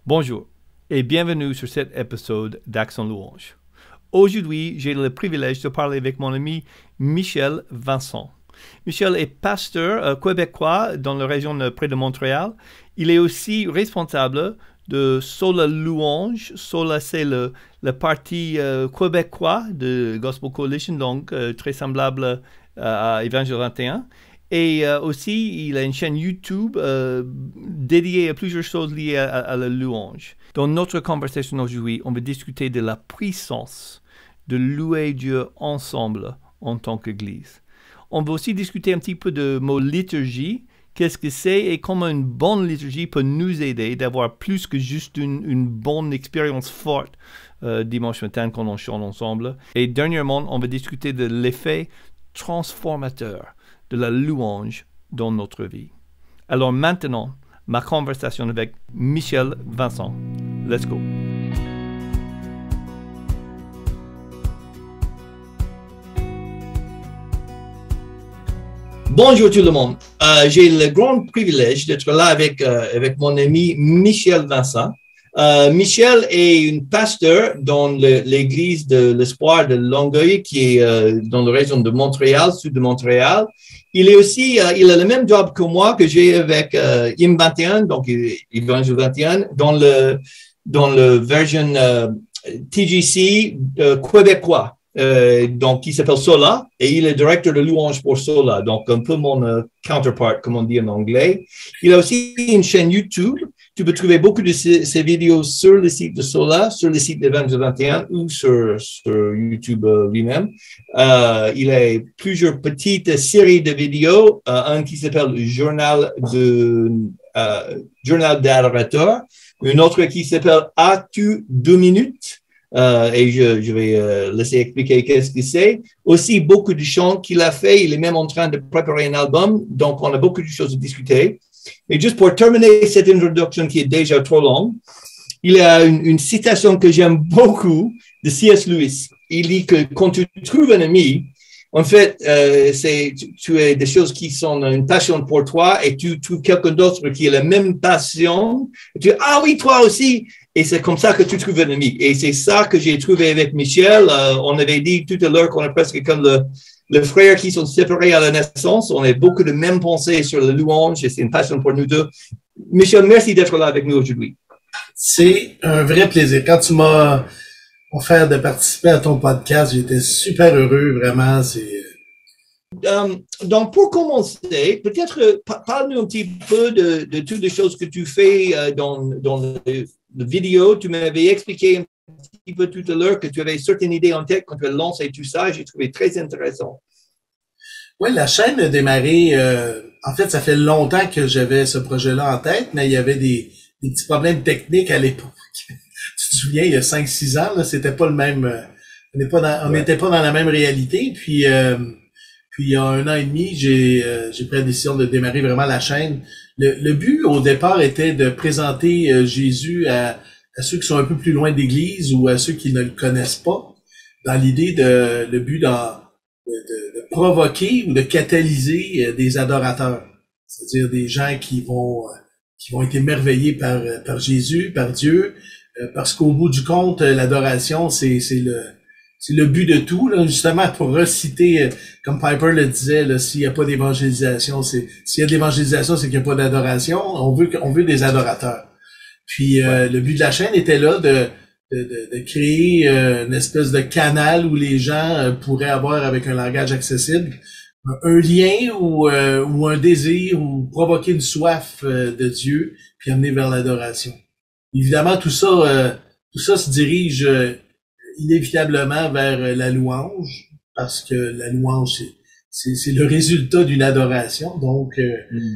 Bonjour et bienvenue sur cet épisode d'Accent Louange. Aujourd'hui, j'ai le privilège de parler avec mon ami Michel Vincent. Michel est pasteur québécois dans la région près de Montréal. Il est aussi responsable de Sola Louange. Sola, c'est le parti québécois de Gospel Coalition, donc très semblable à Évangile 21. Et aussi, il a une chaîne YouTube dédiée à plusieurs choses liées à la louange. Dans notre conversation aujourd'hui, on va discuter de la puissance de louer Dieu ensemble en tant qu'Église. On va aussi discuter un petit peu de mot liturgie, qu'est-ce que c'est et comment une bonne liturgie peut nous aider d'avoir plus que juste une bonne expérience forte dimanche matin quand on chante ensemble. Et dernièrement, on va discuter de l'effet transformateur de la louange dans notre vie. Alors maintenant, ma conversation avec Michel Vincent. Let's go. Bonjour tout le monde. J'ai le grand privilège d'être là avec mon ami Michel Vincent. Michel est un pasteur dans l'église de l'Espoir de Longueuil, qui est dans la région de Montréal, sud de Montréal. Il est aussi, il a le même job que moi, que j'ai avec IM 21, donc Évangile 21, dans le version TGC québécois, donc qui s'appelle Sola, et il est directeur de louange pour Sola, donc un peu mon counterpart, comme on dit en anglais. Il a aussi une chaîne YouTube. Tu peux trouver beaucoup de ces vidéos sur le site de Sola, sur le site d'Evangile 21 ou sur YouTube lui-même. Il a plusieurs petites séries de vidéos, un qui s'appelle Journal d'adorateur, une autre qui s'appelle As-tu 2 minutes? Et je vais laisser expliquer qu'est-ce que c'est. Aussi, beaucoup de chants qu'il a fait. Il est même en train de préparer un album, donc on a beaucoup de choses à discuter. Mais juste pour terminer cette introduction qui est déjà trop longue, il y a une citation que j'aime beaucoup de C.S. Lewis. Il dit que quand tu trouves un ami, en fait, tu as des choses qui sont une passion pour toi et tu trouves quelqu'un d'autre qui a la même passion. Et tu dis, ah oui, toi aussi. Et c'est comme ça que tu trouves un ami. Et c'est ça que j'ai trouvé avec Michel. On avait dit tout à l'heure qu'on est presque comme le frère qui sont séparés à la naissance. On a beaucoup de mêmes pensées sur la louange et c'est une passion pour nous deux. Michel, merci d'être là avec nous aujourd'hui. C'est un vrai plaisir. Quand tu m'as offert de participer à ton podcast, j'étais super heureux, vraiment. Donc, pour commencer, peut-être parle-nous un petit peu de toutes les choses que tu fais dans la vidéo. Tu m'avais expliqué un petit peu tout à l'heure que tu avais certaines idées en tête quand tu as lancé tout ça. J'ai trouvé très intéressant. Oui, la chaîne a démarré, en fait, ça fait longtemps que j'avais ce projet-là en tête, mais il y avait des petits problèmes techniques à l'époque. Tu te souviens, il y a 5-6 ans, là, c'était pas le même, on n'était pas dans la même réalité. Puis il y a 1 an et demi, j'ai pris la décision de démarrer vraiment la chaîne. Le but, au départ, était de présenter Jésus à ceux qui sont un peu plus loin d'église ou à ceux qui ne le connaissent pas, dans l'idée le but de provoquer ou de catalyser des adorateurs. C'est-à-dire des gens qui vont être émerveillés par Jésus, par Dieu, parce qu'au bout du compte, l'adoration, c'est le but de tout, là, justement, pour reciter, comme Piper le disait, là, s'il n'y a pas d'évangélisation, s'il y a de l'évangélisation, c'est qu'il n'y a pas d'adoration. On veut des adorateurs. Puis le but de la chaîne était là de créer une espèce de canal où les gens pourraient avoir, avec un langage accessible, un lien ou un désir ou provoquer une soif de Dieu, puis amener vers l'adoration. Évidemment, tout ça se dirige inévitablement vers la louange, parce que la louange, c'est le résultat d'une adoration, donc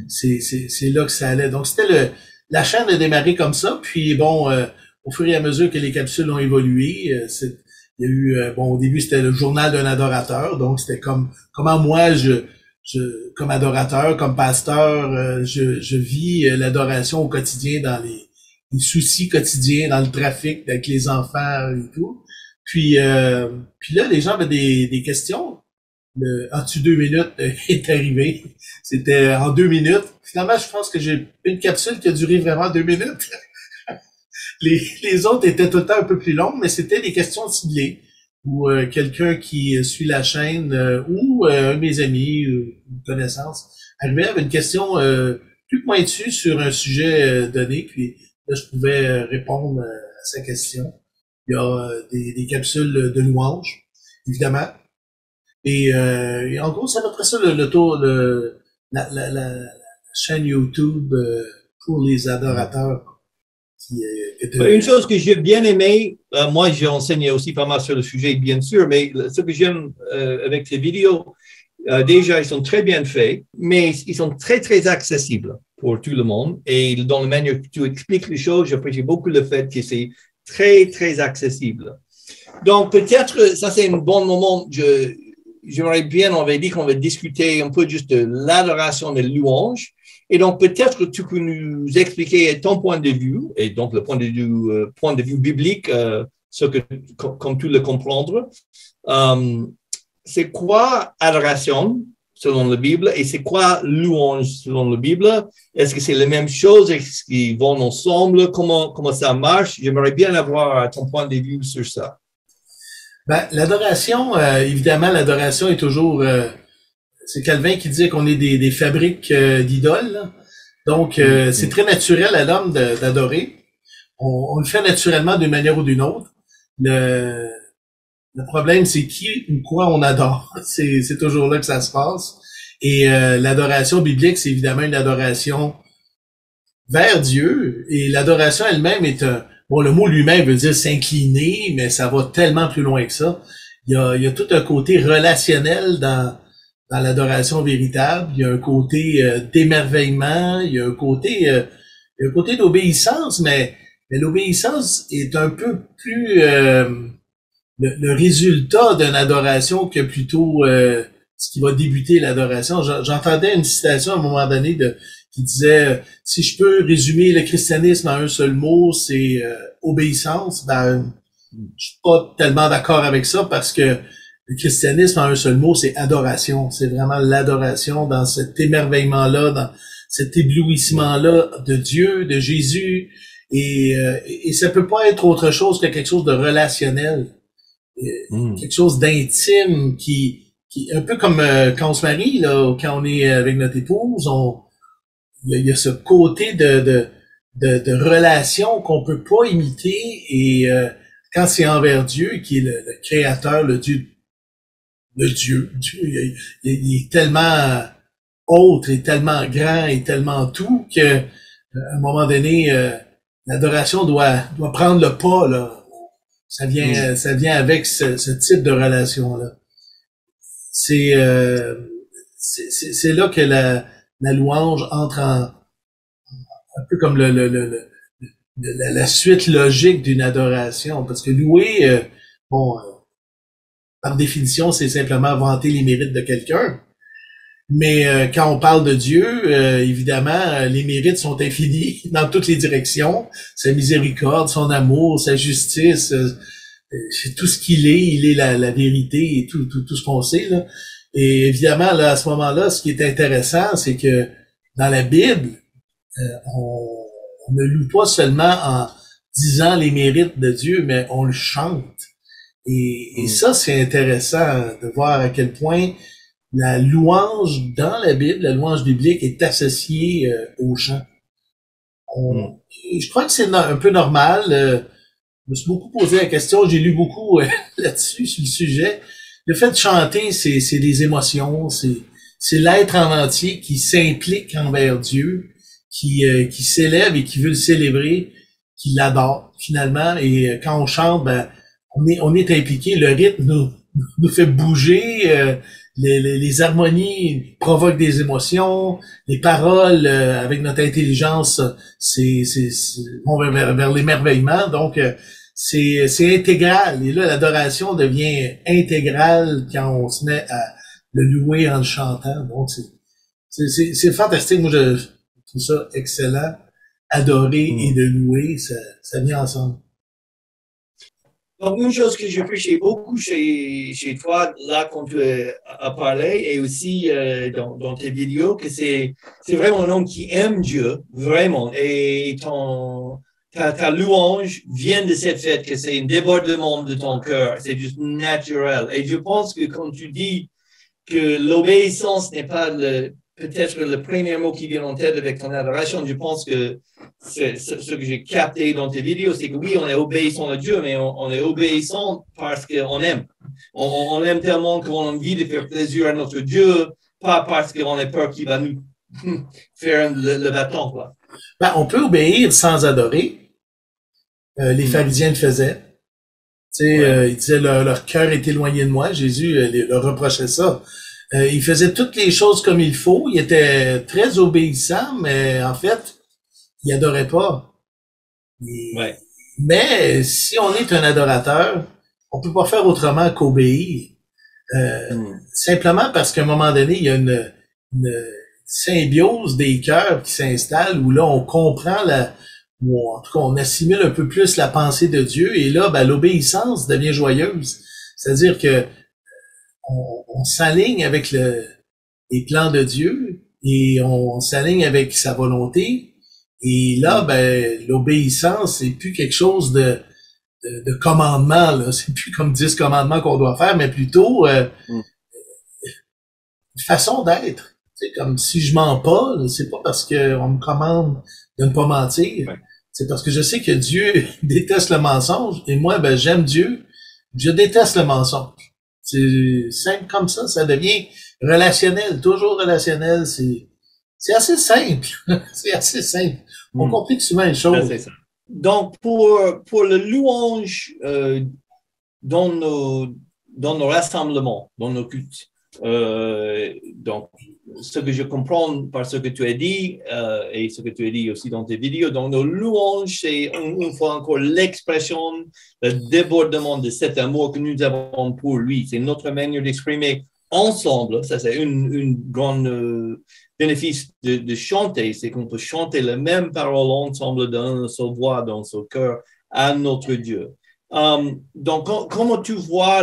c'est là que ça allait. Donc c'était la chaîne a démarré comme ça, puis bon, au fur et à mesure que les capsules ont évolué, il y a eu, au début c'était le journal d'un adorateur, donc c'était comment moi comme adorateur, comme pasteur, je vis l'adoration au quotidien dans les soucis quotidiens, dans le trafic avec les enfants et tout. Puis là, les gens avaient des questions. As-tu 2 minutes est arrivé. C'était en 2 minutes. Finalement, je pense que j'ai une capsule qui a duré vraiment 2 minutes. les autres étaient tout le temps un peu plus longues, mais c'était des questions ciblées. Ou quelqu'un qui suit la chaîne, ou un de mes amis, une connaissance, arrivait avec une question plus pointue sur un sujet donné, puis là, je pouvais répondre à sa question. Il y a des capsules de louanges, évidemment. Et en gros, c'est à peu près ça le tour, la chaîne YouTube pour les adorateurs. Une chose que j'ai bien aimé, moi j'ai enseigné aussi pas mal sur le sujet, bien sûr, mais ce que j'aime avec les vidéos, déjà ils sont très bien faits, mais ils sont très, très accessibles pour tout le monde. Et dans la manière que tu expliques les choses, j'apprécie beaucoup le fait que c'est très, très accessible. Donc peut-être, ça c'est un bon moment, j'aimerais bien, on va dire qu'on va discuter un peu juste de l'adoration des louanges. Et donc, peut-être tu peux nous expliquer ton point de vue, et donc le point de vue biblique, ce que, comme tu le comprendre. C'est quoi adoration selon la Bible et c'est quoi louange selon la Bible? Est-ce que c'est la même chose? Est-ce qu'ils vont ensemble? Comment ça marche? J'aimerais bien avoir ton point de vue sur ça. Ben, l'adoration, évidemment, l'adoration est toujours... c'est Calvin qui disait qu'on est des fabriques d'idoles. Là. Donc, c'est très naturel à l'homme d'adorer. On le fait naturellement d'une manière ou d'une autre. Le problème, c'est qui ou quoi on adore. C'est toujours là que ça se passe. Et l'adoration biblique, c'est évidemment une adoration vers Dieu. Et l'adoration elle-même est bon, le mot lui-même veut dire s'incliner, mais ça va tellement plus loin que ça. Il y a tout un côté relationnel dans l'adoration véritable. Il y a un côté d'émerveillement. Il y a un côté d'obéissance, mais l'obéissance est un peu plus le résultat d'une adoration que plutôt ce qui va débuter l'adoration. J'entendais une citation à un moment donné qui disait si je peux résumer le christianisme en un seul mot, c'est obéissance. Ben, je suis pas tellement d'accord avec ça parce que le christianisme en un seul mot, c'est adoration. C'est vraiment l'adoration dans cet émerveillement-là, dans cet éblouissement-là de Dieu, de Jésus. Et ça peut pas être autre chose que quelque chose de relationnel. Quelque chose d'intime qui un peu comme quand on se marie, là, quand on est avec notre épouse, il y a ce côté de relation qu'on peut pas imiter et quand c'est envers Dieu, qui est le créateur, le Dieu, il est tellement autre et tellement grand et tellement tout que à un moment donné, l'adoration doit prendre le pas, là. Ça vient avec ce type de relation-là. C'est là que la louange entre un peu comme la suite logique d'une adoration. Parce que louer, par définition, c'est simplement vanter les mérites de quelqu'un. Mais quand on parle de Dieu, évidemment, les mérites sont infinis dans toutes les directions. Sa miséricorde, son amour, sa justice, c'est tout ce qu'il est. Il est la vérité et tout ce qu'on sait, là. Et évidemment, là, à ce moment-là, ce qui est intéressant, c'est que dans la Bible, on ne loue pas seulement en disant les mérites de Dieu, mais on le chante. Et ça, c'est intéressant de voir à quel point la louange dans la Bible, la louange biblique est associée au chant. Je crois que c'est un peu normal. Je me suis beaucoup posé la question, j'ai lu beaucoup là-dessus, sur le sujet. Le fait de chanter, c'est des émotions, c'est l'être en entier qui s'implique envers Dieu, qui s'élève et qui veut le célébrer, qui l'adore finalement. Et quand on chante, ben on est impliqué. Le rythme nous fait bouger. Les harmonies provoquent des émotions. Les paroles, avec notre intelligence, vont vers l'émerveillement. Donc, c'est intégral. Et là, l'adoration devient intégrale quand on se met à le louer en le chantant. Donc, c'est fantastique. Moi, je trouve ça excellent. Adorer et de louer, ça vient ensemble. Donc, une chose que j'apprécie beaucoup chez toi, là, quand tu as parlé, et aussi dans tes vidéos, que c'est vraiment un homme qui aime Dieu, vraiment. Et ta louange vient de cette fait que c'est un débordement de ton cœur, c'est juste naturel. Et je pense que quand tu dis que l'obéissance n'est pas peut-être le premier mot qui vient en tête avec ton adoration, je pense que c'est ce que j'ai capté dans tes vidéos, c'est que oui, on est obéissant à Dieu, mais on est obéissant parce qu'on aime. On aime tellement qu'on a envie de faire plaisir à notre Dieu, pas parce qu'on a peur qu'il va nous faire le bâton, quoi. Ben, on peut obéir sans adorer. Les pharisiens le faisaient. Tu sais, ils disaient leur cœur est éloigné de moi. Jésus leur reprochait ça. Ils faisaient toutes les choses comme il faut. Ils étaient très obéissants, mais en fait, ils adoraient pas. Mais si on est un adorateur, on peut pas faire autrement qu'obéir. Simplement parce qu'à un moment donné, il y a une symbiose des cœurs qui s'installe où là, on comprend ou en tout cas, on assimile un peu plus la pensée de Dieu et là, ben, l'obéissance devient joyeuse. C'est-à-dire que on s'aligne avec les plans de Dieu et on s'aligne avec sa volonté. Et là, ben, l'obéissance, c'est plus quelque chose de commandement, là. C'est plus comme 10 commandements qu'on doit faire, mais plutôt une façon d'être. C'est comme si je mens pas, c'est pas parce qu'on me commande de ne pas mentir. Ouais. C'est parce que je sais que Dieu déteste le mensonge et moi, ben, j'aime Dieu. Je déteste le mensonge. C'est simple comme ça. Ça devient relationnel, toujours relationnel. C'est assez simple. C'est assez simple. On complique souvent les choses. Donc, pour le louange dans nos rassemblements, dans nos cultes, donc, ce que je comprends par ce que tu as dit et ce que tu as dit aussi dans tes vidéos, donc nos louanges, c'est une fois encore l'expression, le débordement de cet amour que nous avons pour lui. C'est notre manière d'exprimer ensemble. Ça, c'est une grande bénéfice de chanter, c'est qu'on peut chanter les mêmes paroles ensemble dans sa voix, dans son cœur, à notre Dieu. Donc, comment tu vois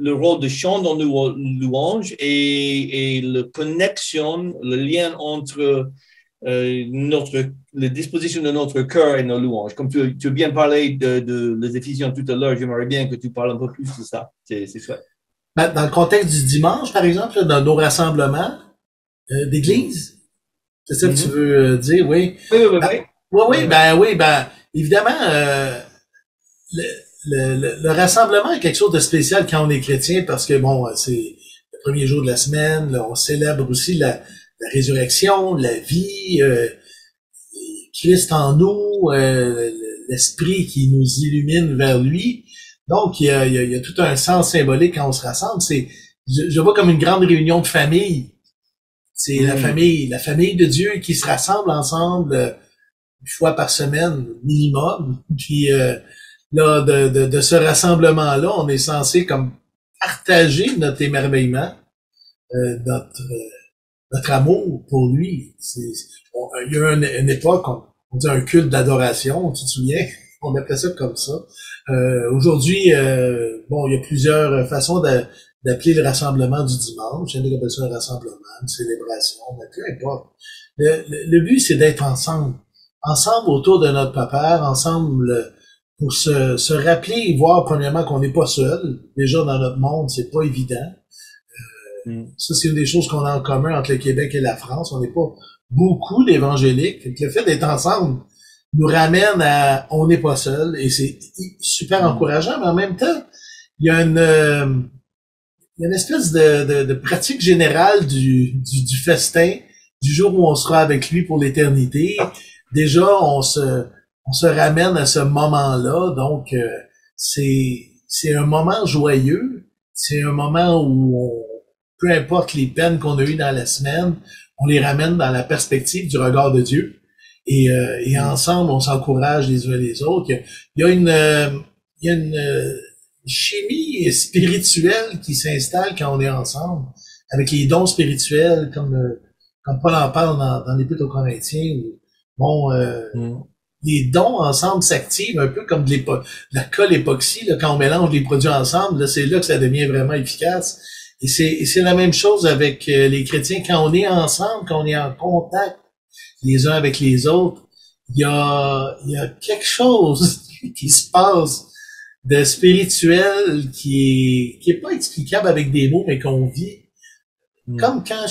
le rôle de chant dans nos louanges et la connexion, le lien entre les dispositions de notre cœur et nos louanges? Comme tu as bien parlé de les Éphésiens tout à l'heure, j'aimerais bien que tu parles un peu plus de ça. C'est chouette. Dans le contexte du dimanche, par exemple, dans nos rassemblements d'église, c'est ça que tu veux dire, oui? Oui, évidemment, le rassemblement est quelque chose de spécial quand on est chrétien parce que, bon, c'est le premier jour de la semaine, là, on célèbre aussi la résurrection, la vie, Christ en nous, l'esprit qui nous illumine vers lui. Donc, il y a tout un sens symbolique quand on se rassemble. Je vois comme une grande réunion de famille. C'est la famille de Dieu qui se rassemble ensemble une fois par semaine minimum. Puis là, de ce rassemblement-là, on est censé comme partager notre émerveillement, notre amour pour lui. Il y a une époque, on dit un culte d'adoration, tu te souviens? On appelait ça comme ça. Aujourd'hui, bon, il y a plusieurs façons d'appeler le rassemblement du dimanche. Il y en a qui appellent ça un rassemblement, une célébration, mais peu importe. Le but, c'est d'être ensemble. Ensemble autour de notre papa, ensemble pour se rappeler et voir premièrement qu'on n'est pas seul. Déjà dans notre monde, c'est pas évident. Ça, c'est une des choses qu'on a en commun entre le Québec et la France. On n'est pas beaucoup d'évangéliques. Le fait d'être ensemble nous ramène à on n'est pas seul et c'est super encourageant, mais en même temps, il y a une espèce de pratique générale du festin, du jour où on sera avec lui pour l'éternité. Déjà, on se ramène à ce moment-là, donc c'est un moment joyeux, c'est un moment où peu importe les peines qu'on a eues dans la semaine, on les ramène dans la perspective du regard de Dieu. Et ensemble, on s'encourage les uns les autres. Il y a une chimie spirituelle qui s'installe quand on est ensemble, avec les dons spirituels, comme Paul en parle dans l'Épître aux Corinthiens. Bon, les dons ensemble s'activent un peu comme de la colle époxy. Là, quand on mélange les produits ensemble, là, c'est là que ça devient vraiment efficace. Et c'est la même chose avec les chrétiens. Quand on est ensemble, quand on est en contact les uns avec les autres, il y a quelque chose qui se passe de spirituel qui est pas explicable avec des mots, mais qu'on vit. Comme quand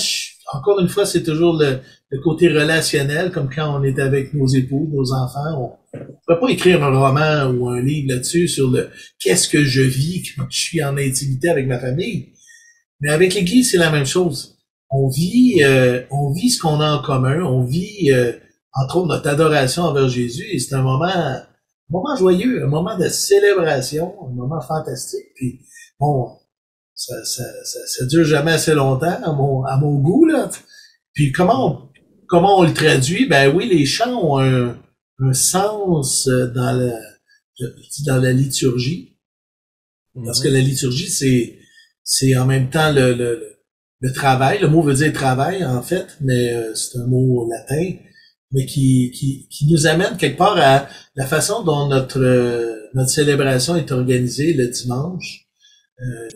encore une fois, c'est toujours le côté relationnel, comme quand on est avec nos époux, nos enfants. On peut pas écrire un roman ou un livre là-dessus sur le qu'est-ce que je vis quand je suis en intimité avec ma famille. Mais avec l'Église, c'est la même chose. On vit ce qu'on a en commun. On vit, entre autres, notre adoration envers Jésus. Et c'est un moment joyeux, un moment de célébration, un moment fantastique. Puis, bon, ça dure jamais assez longtemps à mon goût, là. Puis comment on le traduit? Ben oui, les chants ont un sens dans la liturgie. Parce que la liturgie, c'est en même temps le travail. Le mot veut dire travail, en fait, mais c'est un mot latin, mais qui nous amène quelque part à la façon dont notre célébration est organisée le dimanche.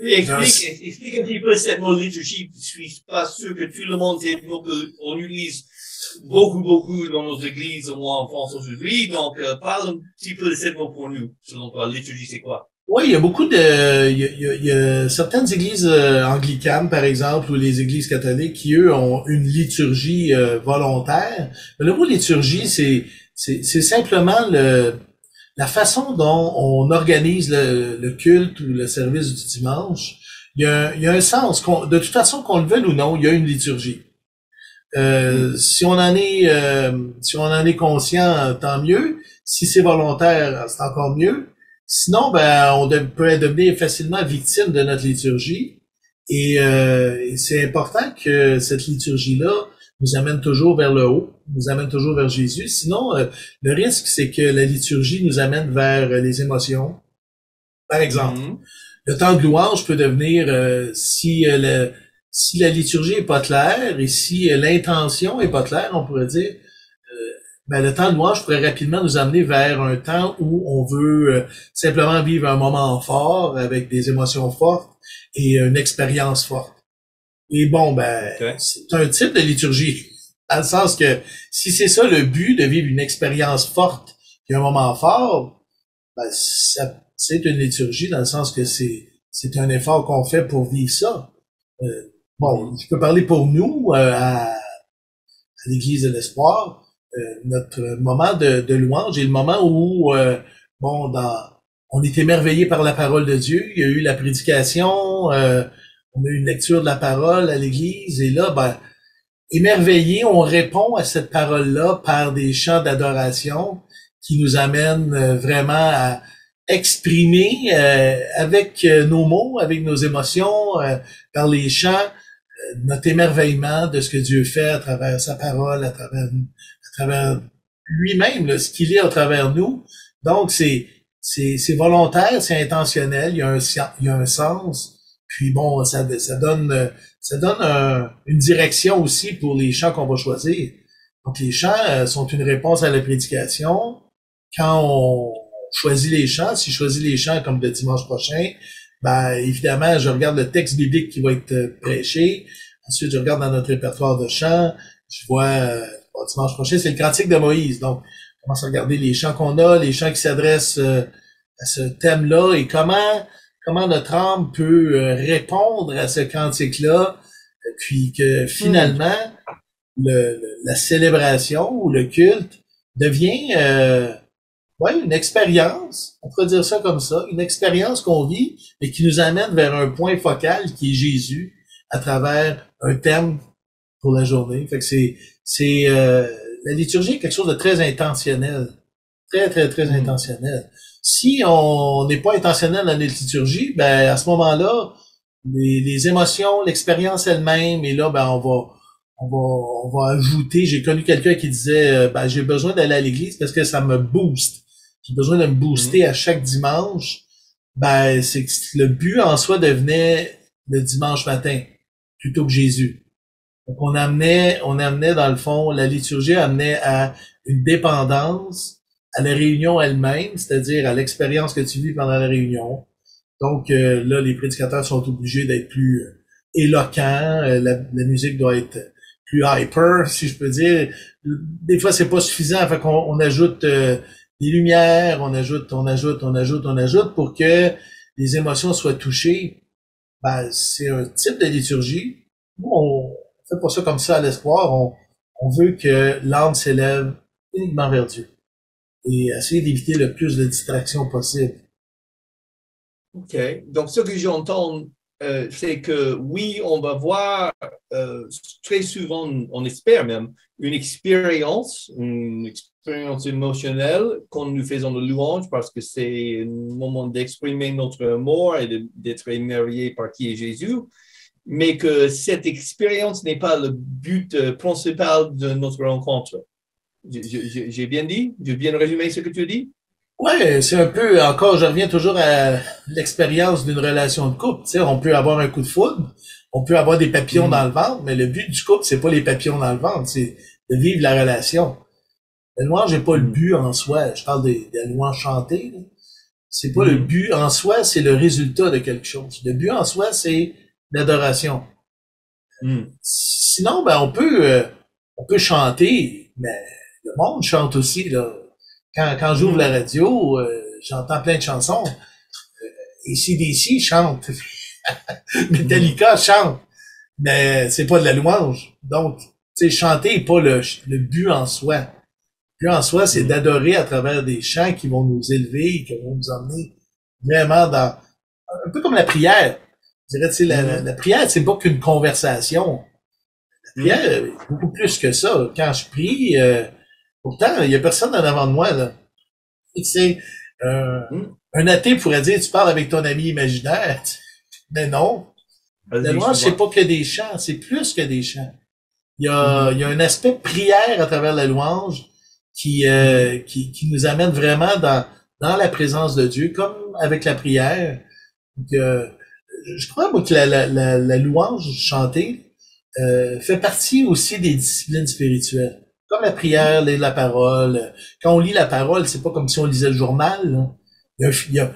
Explique un petit peu cette mot liturgie. Je suis pas sûr que tout le monde sait qu'on utilise beaucoup dans nos églises, moi en France aujourd'hui. Donc, parle un petit peu de cette mot pour nous. Selon toi, liturgie, c'est quoi? Oui, il y a beaucoup il y a certaines églises anglicanes, par exemple, ou les églises catholiques qui, eux, ont une liturgie volontaire. Mais le mot liturgie, c'est simplement la façon dont on organise le culte ou le service du dimanche. Il y a un sens. De toute façon, qu'on le veuille ou non, il y a une liturgie. Si on en est conscient, tant mieux. Si c'est volontaire, c'est encore mieux. Sinon, ben, on peut devenir facilement victime de notre liturgie. Et c'est important que cette liturgie-là nous amène toujours vers le haut, nous amène toujours vers Jésus. Sinon, le risque, c'est que la liturgie nous amène vers les émotions. Par exemple, le temps de louange peut devenir, si la liturgie est pas claire et si l'intention est pas claire, on pourrait dire, ben, le temps de louange pourrait rapidement nous amener vers un temps où on veut simplement vivre un moment fort avec des émotions fortes et une expérience forte. Et bon, ben, c'est un type de liturgie, dans le sens que si c'est ça le but, de vivre une expérience forte et un moment fort, ben, c'est une liturgie dans le sens que c'est un effort qu'on fait pour vivre ça. Bon, je peux parler pour nous à l'Église de l'Espoir. Notre moment de louange est le moment où on est émerveillé par la parole de Dieu. Il y a eu la prédication, on a eu une lecture de la parole à l'église, et là, ben, émerveillé, on répond à cette parole-là par des chants d'adoration qui nous amènent vraiment à exprimer avec nos mots, avec nos émotions, par les chants, notre émerveillement de ce que Dieu fait à travers sa parole, à travers lui-même, là, ce qu'il est à travers nous. Donc, c'est volontaire, c'est intentionnel, il y a un sens. Puis bon, ça donne une direction aussi pour les chants qu'on va choisir. Donc, les chants sont une réponse à la prédication. Quand on choisit les chants, si je choisis les chants comme le dimanche prochain, ben évidemment, je regarde le texte biblique qui va être prêché. Ensuite, je regarde dans notre répertoire de chants. Je vois, dimanche prochain, c'est le Cantique de Moïse. Donc, je commence à regarder les chants qu'on a, les chants qui s'adressent à ce thème-là et comment notre âme peut répondre à ce cantique-là, puis que finalement, la célébration ou le culte devient une expérience, on pourrait dire ça comme ça, une expérience qu'on vit et qui nous amène vers un point focal qui est Jésus à travers un thème pour la journée. Fait que la liturgie est quelque chose de très intentionnel, très intentionnel. Si on n'est pas intentionnel dans la liturgie, ben à ce moment-là, les émotions, l'expérience elle-même, et là, ben on va ajouter. J'ai connu quelqu'un qui disait, ben j'ai besoin d'aller à l'église parce que ça me booste. J'ai besoin de me booster à chaque dimanche. Ben c'est que le but en soi devenait le dimanche matin plutôt que Jésus. Donc on amenait dans le fond, la liturgie amenait à une dépendance à la réunion elle-même, c'est-à-dire à l'expérience que tu vis pendant la réunion. Donc là, les prédicateurs sont obligés d'être plus éloquents, la musique doit être plus hyper, si je peux dire. Des fois, c'est pas suffisant, fait qu'on ajoute des lumières, on ajoute pour que les émotions soient touchées. Ben, c'est un type de liturgie. Nous, on fait pas ça comme ça à l'espoir. On veut que l'âme s'élève uniquement vers Dieu et essayer d'éviter le plus de distractions possible. OK. Donc, ce que j'entends, c'est que oui, on va voir très souvent, on espère même, une expérience émotionnelle quand nous faisons le louange, parce que c'est un moment d'exprimer notre amour et d'être émerveillé par qui est Jésus, mais que cette expérience n'est pas le but principal de notre rencontre. J'ai bien dit? J'ai bien résumé ce que tu dis? Ouais, c'est un peu, encore, je reviens toujours à l'expérience d'une relation de couple. Tu sais, on peut avoir un coup de foudre, on peut avoir des papillons dans le ventre, mais le but du couple, c'est pas les papillons dans le ventre, c'est de vivre la relation. La louange n'est pas le but en soi. Je parle de la louange chantée. C'est pas le but en soi, c'est le résultat de quelque chose. Le but en soi, c'est l'adoration. Sinon, ben, on peut chanter, mais le monde chante aussi, là. Quand j'ouvre la radio, j'entends plein de chansons. AC/DC chante. Metallica chante. Mais c'est pas de la louange. Donc, tu sais, chanter n'est pas le but en soi. Le but en soi, c'est d'adorer à travers des chants qui vont nous élever, qui vont nous emmener vraiment dans... Un peu comme la prière. Je dirais, tu sais, la prière, c'est pas qu'une conversation. La prière, est beaucoup plus que ça. Quand je prie... pourtant, il y a personne en avant de moi, là. Tu sais, un athée pourrait dire, tu parles avec ton ami imaginaire. Mais non. La louange, c'est pas que des chants, c'est plus que des chants. Il y a un aspect prière à travers la louange qui nous amène vraiment dans la présence de Dieu, comme avec la prière. Donc, je crois, moi, que la louange chantée fait partie aussi des disciplines spirituelles. Comme la prière, lire la parole. Quand on lit la parole, c'est pas comme si on lisait le journal, là. Il y a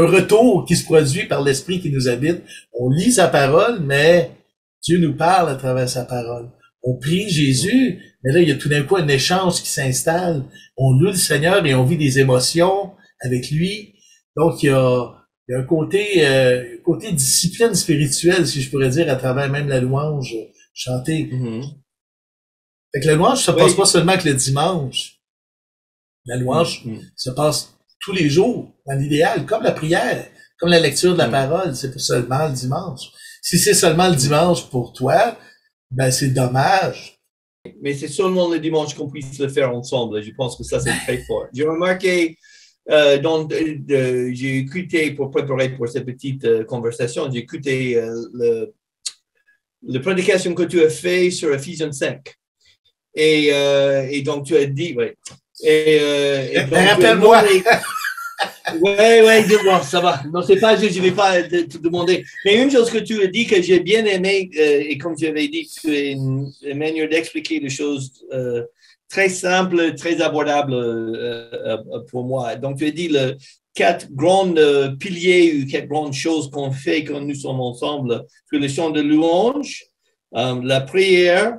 un retour qui se produit par l'esprit qui nous habite. On lit sa parole, mais Dieu nous parle à travers sa parole. On prie Jésus, mais là, il y a tout d'un coup un échange qui s'installe. On loue le Seigneur et on vit des émotions avec lui. Donc, il y a un côté discipline spirituelle, si je pourrais dire, à travers même la louange chantée. Fait que la louange se passe pas seulement que le dimanche. La louange se passe tous les jours, dans l'idéal, comme la prière, comme la lecture de la parole. C'est pas seulement le dimanche. Si c'est seulement le dimanche pour toi, ben c'est dommage. Mais c'est seulement le dimanche qu'on puisse le faire ensemble. Je pense que ça, c'est très fort. J'ai remarqué, j'ai écouté, pour préparer pour cette petite conversation, j'ai écouté la prédication que tu as fait sur Ephésiens 5. Et donc, tu as dit, ouais. Rappelle-moi. Ouais, dis-moi, ça va. Non, c'est pas juste, je vais pas te demander. Mais une chose que tu as dit que j'ai bien aimé, et comme j'avais dit, c'est une manière d'expliquer les choses très simple, très abordable pour moi. Donc, tu as dit les 4 grands piliers ou 4 grandes choses qu'on fait quand nous sommes ensemble, c'est le chant de louange, la prière,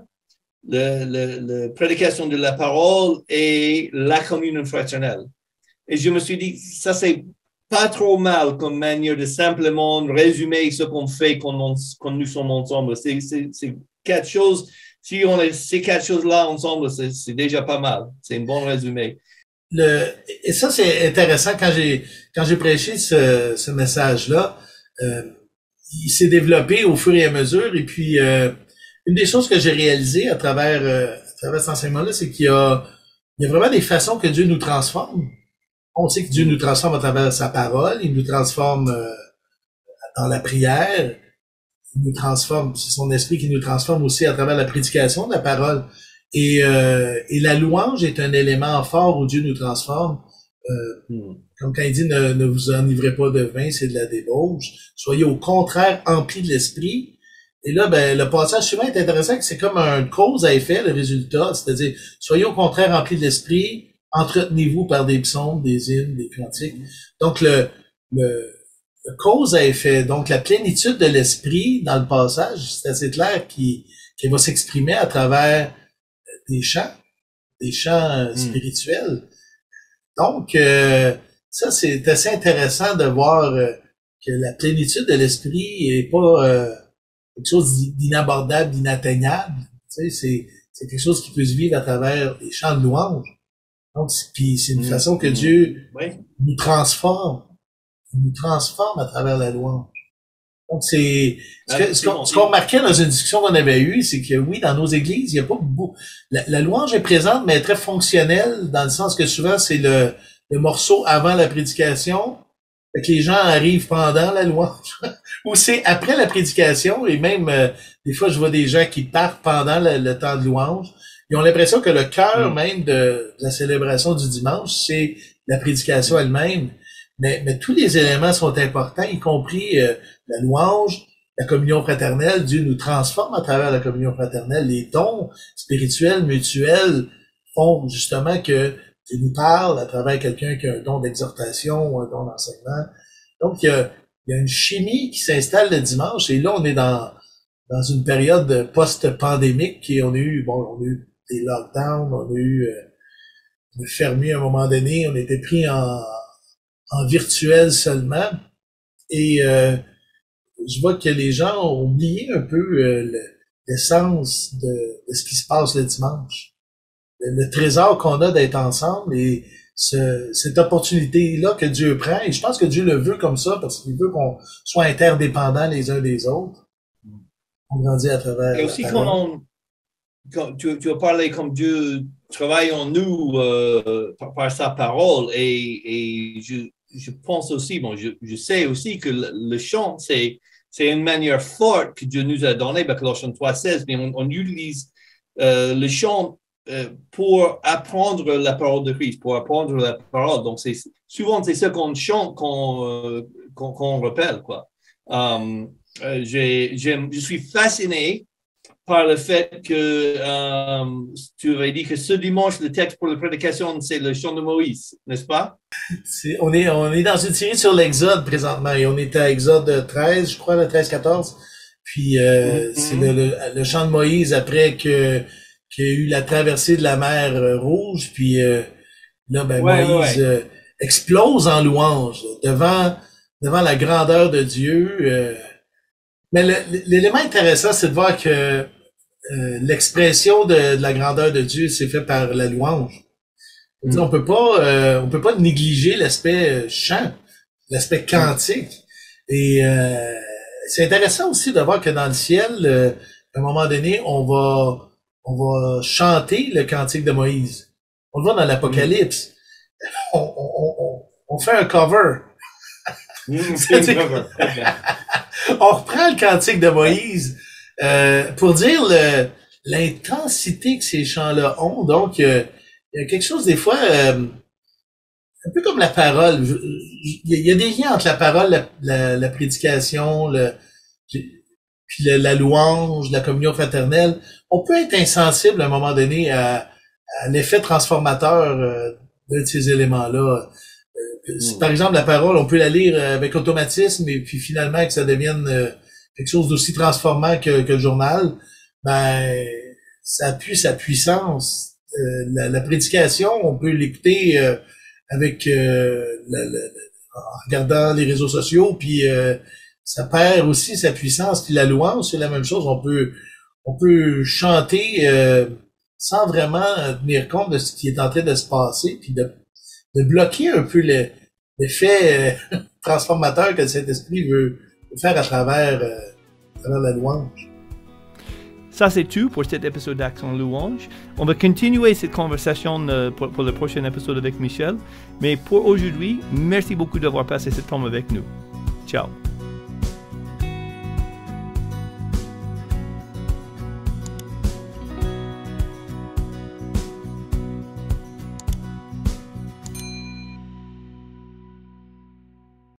la prédication de la parole et la communion fraternelle. Et je me suis dit, ça, c'est pas trop mal comme manière de simplement résumer ce qu'on fait quand nous sommes ensemble. C'est 4 choses. Si on a ces 4 choses-là ensemble, c'est déjà pas mal. C'est un bon résumé. Et ça, c'est intéressant. Quand j'ai prêché ce message-là, il s'est développé au fur et à mesure. Et puis, une des choses que j'ai réalisées à travers cet enseignement-là, c'est qu'il y a vraiment des façons que Dieu nous transforme. On sait que Dieu nous transforme à travers sa parole, il nous transforme dans la prière, il nous transforme, c'est son esprit qui nous transforme aussi à travers la prédication de la parole. Et la louange est un élément fort où Dieu nous transforme. Comme quand il dit ne vous enivrez pas de vin, c'est de la débauche. Soyez au contraire emplis de l'esprit. Et là, ben, le passage suivant est intéressant, que c'est comme un cause à effet, le résultat. C'est-à-dire, soyez au contraire emplis de l'esprit, entretenez-vous par des psaumes, des hymnes, des cantiques. Donc, le cause à effet, donc la plénitude de l'esprit dans le passage, c'est assez clair qui qui va s'exprimer à travers des chants spirituels. Donc, ça, c'est assez intéressant de voir que la plénitude de l'esprit est pas quelque chose d'inabordable, d'inatteignable. Tu sais, c'est quelque chose qui peut se vivre à travers les chants de louange. Donc, puis c'est une façon que Dieu nous transforme. Il nous transforme à travers la louange. Donc, ce qu'on remarquait dans une discussion qu'on avait eue, c'est que oui, dans nos églises, il y a pas beaucoup. La louange est présente, mais elle est très fonctionnelle, dans le sens que souvent, c'est le morceau avant la prédication. Fait que les gens arrivent pendant la louange. Ou c'est après la prédication, et même, des fois, je vois des gens qui partent pendant le temps de louange. Ils ont l'impression que le cœur même de la célébration du dimanche, c'est la prédication elle-même. Mais tous les éléments sont importants, y compris la louange, la communion fraternelle. Dieu nous transforme à travers la communion fraternelle. Les dons spirituels, mutuels font justement que Dieu nous parle à travers quelqu'un qui a un don d'exhortation ou un don d'enseignement. Donc, il y a une chimie qui s'installe le dimanche. Et là, on est dans une période post-pandémique et on a eu des lockdowns, on a eu fermé à un moment donné, on était pris en virtuel seulement. Et je vois que les gens ont oublié un peu l'essence de ce qui se passe le dimanche. Le trésor qu'on a d'être ensemble et cette opportunité-là que Dieu prend. Et je pense que Dieu le veut comme ça parce qu'il veut qu'on soit interdépendants les uns des autres. On grandit à travers... Et aussi quand tu as parlé comme Dieu travaille en nous par sa parole et je pense aussi, je sais aussi que le chant, c'est une manière forte que Dieu nous a donnée, Colossiens 3:16, mais on utilise le chant pour apprendre la parole de Christ, pour apprendre la parole. Donc, souvent, c'est ce qu'on chante qu'on rappelle, quoi. Je suis fasciné par le fait que tu avais dit que ce dimanche, le texte pour la prédication, c'est le chant de Moïse, n'est-ce pas? On est dans une série sur l'Exode présentement et on est à Exode 13, je crois, le 13-14. Puis c'est le chant de Moïse après qu'il y a eu la traversée de la mer Rouge. Puis là, Moïse explose en louange devant la grandeur de Dieu. Mais l'élément intéressant, c'est de voir que l'expression de la grandeur de Dieu s'est fait par la louange. On peut pas négliger l'aspect chant, l'aspect cantique. Et c'est intéressant aussi de voir que dans le ciel, à un moment donné, on va chanter le cantique de Moïse. On le voit dans l'Apocalypse. On fait un cover. On reprend le cantique de Moïse pour dire l'intensité que ces chants-là ont. Donc, il y a quelque chose des fois, un peu comme la parole. Il y a des liens entre la parole, la prédication, puis la louange, la communion fraternelle. On peut être insensible à un moment donné à l'effet transformateur de ces éléments-là. Par exemple, la parole, on peut la lire avec automatisme et puis finalement que ça devienne quelque chose d'aussi transformant que le journal. Ben, ça appuie sa puissance. La prédication, on peut l'écouter avec en regardant les réseaux sociaux, puis ça perd aussi sa puissance. Puis la louange, c'est la même chose. On peut chanter sans vraiment tenir compte de ce qui est en train de se passer, puis de bloquer un peu l'effet transformateur que le Saint-Esprit veut faire à travers la louange. Ça, c'est tout pour cet épisode d'Action Louange. On va continuer cette conversation pour le prochain épisode avec Michel. Mais pour aujourd'hui, merci beaucoup d'avoir passé ce temps avec nous. Ciao.